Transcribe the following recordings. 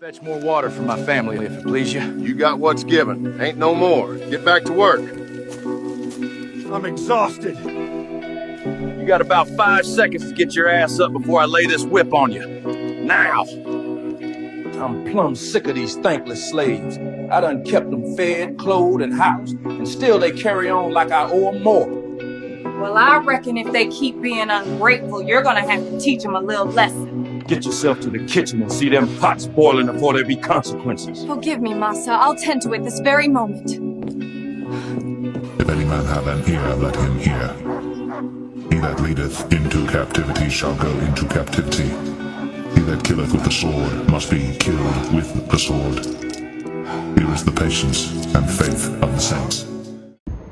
Fetch more water for my family, if it please you. You got what's given. Ain't no more. Get back to work. I'm exhausted. You got about 5 seconds to get your ass up before I lay this whip on you. Now! I'm plumb sick of these thankless slaves. I done kept them fed, clothed, and housed, and still they carry on like I owe them more. Well, I reckon if they keep being ungrateful, you're gonna have to teach them a little lesson. Get yourself to the kitchen and see them pots boiling before there be consequences. Forgive me, Massa. I'll tend to it this very moment. If any man have an ear, let him hear. He that leadeth into captivity shall go into captivity. He that killeth with the sword must be killed with the sword. Here is the patience and faith of the saints.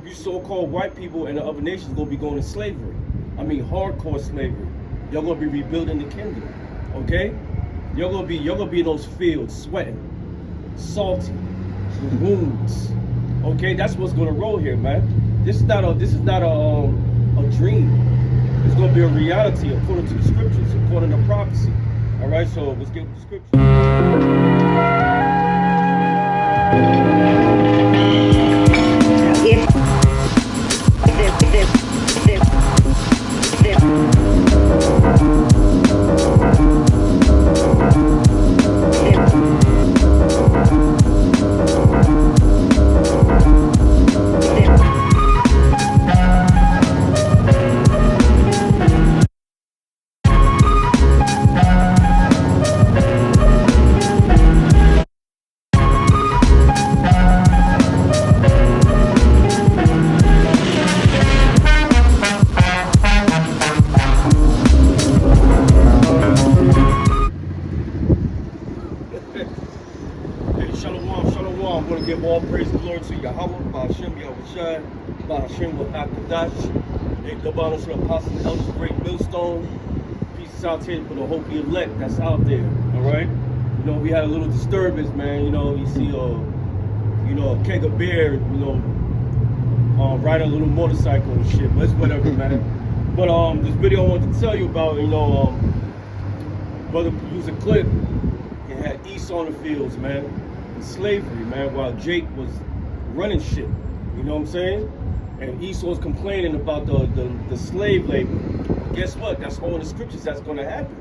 You so-called white people and the other nations gonna be going to slavery. I mean hardcore slavery. Y'all gonna be rebuilding the kingdom, okay? Y'all gonna be in those fields sweating, salty, with wounds. Okay, that's what's gonna roll here, man. This is not a dream. It's gonna be a reality according to the scriptures, according to prophecy. All right, so let's get the scripture. I'm going to give all praise and glory to Yahweh, Ba'ashem Yahushai, Ba'ashem Wa'akadash, they double to the Apostle Elders, Great Millstone. Peace out here for the hope elect that's out there, all right? You know, we had a little disturbance, man. You know, you see a keg of beer, riding a little motorcycle and shit, but it's whatever, man. But this video I wanted to tell you about, brother produced a clip. It had Esau on the fields, man. Slavery, man, while Jake was running shit, you know what I'm saying? And Esau's complaining about the slave labor. Guess what? That's all in the scriptures that's going to happen.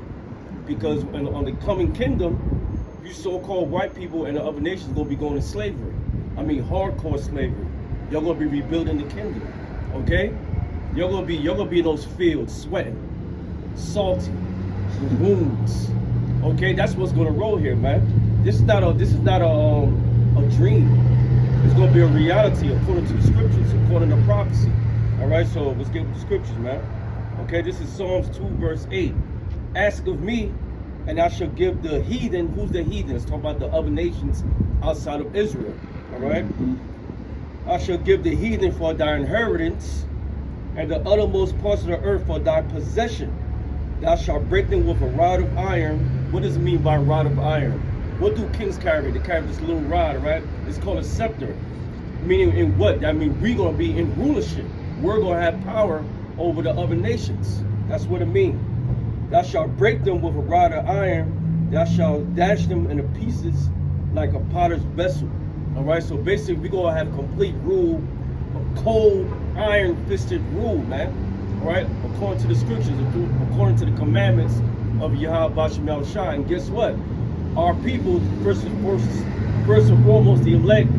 Because on the coming kingdom, you so-called white people and the other nations going to be going to slavery. I mean hardcore slavery. Y'all going to be rebuilding the kingdom, okay? Y'all going to be in those fields sweating, salty, with wounds. Okay, that's what's going to roll here, man. This is not a dream. It's going to be a reality according to the scriptures, according to prophecy. All right, so let's get with the scriptures, man. Okay, this is Psalms 2, verse 8. Ask of me, and I shall give the heathen. Who's the heathen? It's talking about the other nations outside of Israel. All right? I shall give the heathen for thy inheritance, and the uttermost parts of the earth for thy possession. Thou shalt break them with a rod of iron. What does it mean by rod of iron? What do kings carry? They carry this little rod, right? It's called a scepter. Meaning in what? I mean, we're going to be in rulership. We're going to have power over the other nations. That's what it means. Thou shalt break them with a rod of iron. Thou shalt dash them into pieces like a potter's vessel. All right? So basically, we're going to have complete rule, a cold, iron-fisted rule, man. All right? According to the scriptures, according to the commandments of Yahweh Ba'ashem Yahushai. And guess what? Our people, first and foremost, the elect,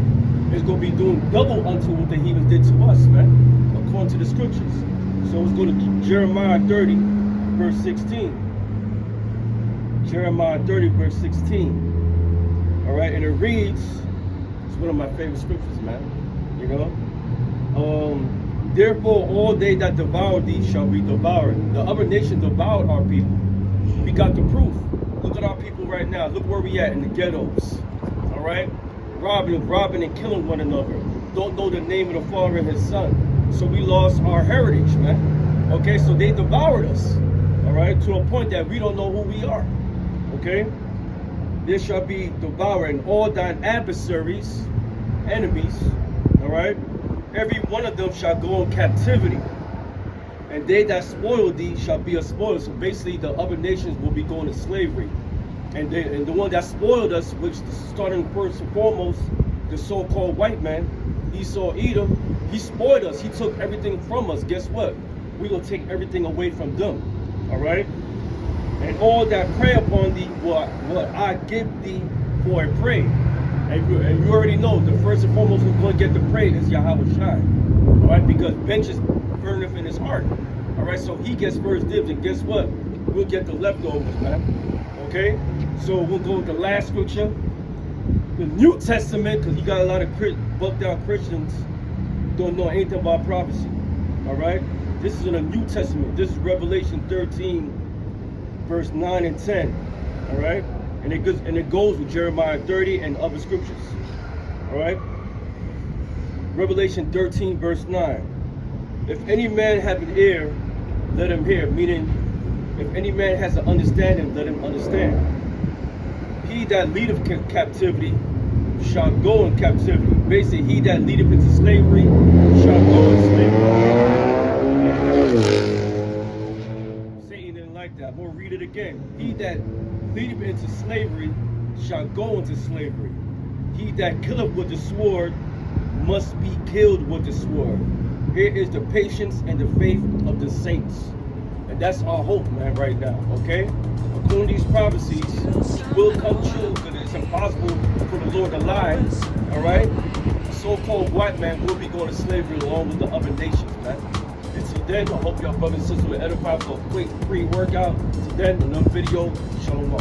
is going to be doing double unto what the heathens did to us, man, according to the scriptures. So let's go to Jeremiah 30, verse 16. Jeremiah 30, verse 16. All right, and it reads, it's one of my favorite scriptures, man, you know. Therefore, all they that devour thee shall be devoured. The other nations devoured our people. We got the proof. Look at our people right now. Look where we at in the ghettos. All right? Robbing and killing one another. Don't know the name of the Father and His Son. So we lost our heritage, man. Okay? So they devoured us. All right? To a point that we don't know who we are. Okay? There shall be devoured, and all thine adversaries, enemies, all right? Every one of them shall go in captivity. And they that spoil thee shall be a spoiler. So basically the other nations will be going to slavery. And the one that spoiled us, which starting first and foremost, the so-called white man, Esau Edom, he spoiled us. He took everything from us. Guess what? We're going to take everything away from them. All right? And all that prey upon thee, what I give thee for a prey. And you already know, the first and foremost who's going to get the prey is Yahweh Shai. All right? Because vengeance burneth in his heart. All right? So he gets first dibs. And guess what? We'll get the leftovers, man. Okay? So we'll go with the last scripture. The New Testament, because you got a lot of bugged out Christians don't know anything about prophecy. All right? This is in the New Testament. This is Revelation 13, verse 9 and 10. All right? And it goes with Jeremiah 30 and other scriptures. All right? Revelation 13, verse 9. If any man have an ear, let him hear. Meaning, if any man has an understanding, let him understand. He that leadeth captivity shall go in captivity. Basically, he that leadeth into slavery shall go in slavery. Satan didn't like that. We'll read it again. He that leadeth into slavery shall go into slavery. He that killeth with the sword must be killed with the sword. Here is the patience and the faith of the saints. And that's our hope, man, right now, okay? According to these prophecies, will come true, because it's impossible for the Lord to lie, all right? The so-called white man will be going to slavery along with the other nations, man. Until then, I hope y'all brothers and sisters will edify for a quick pre-workout. Until then, another video. Shalom.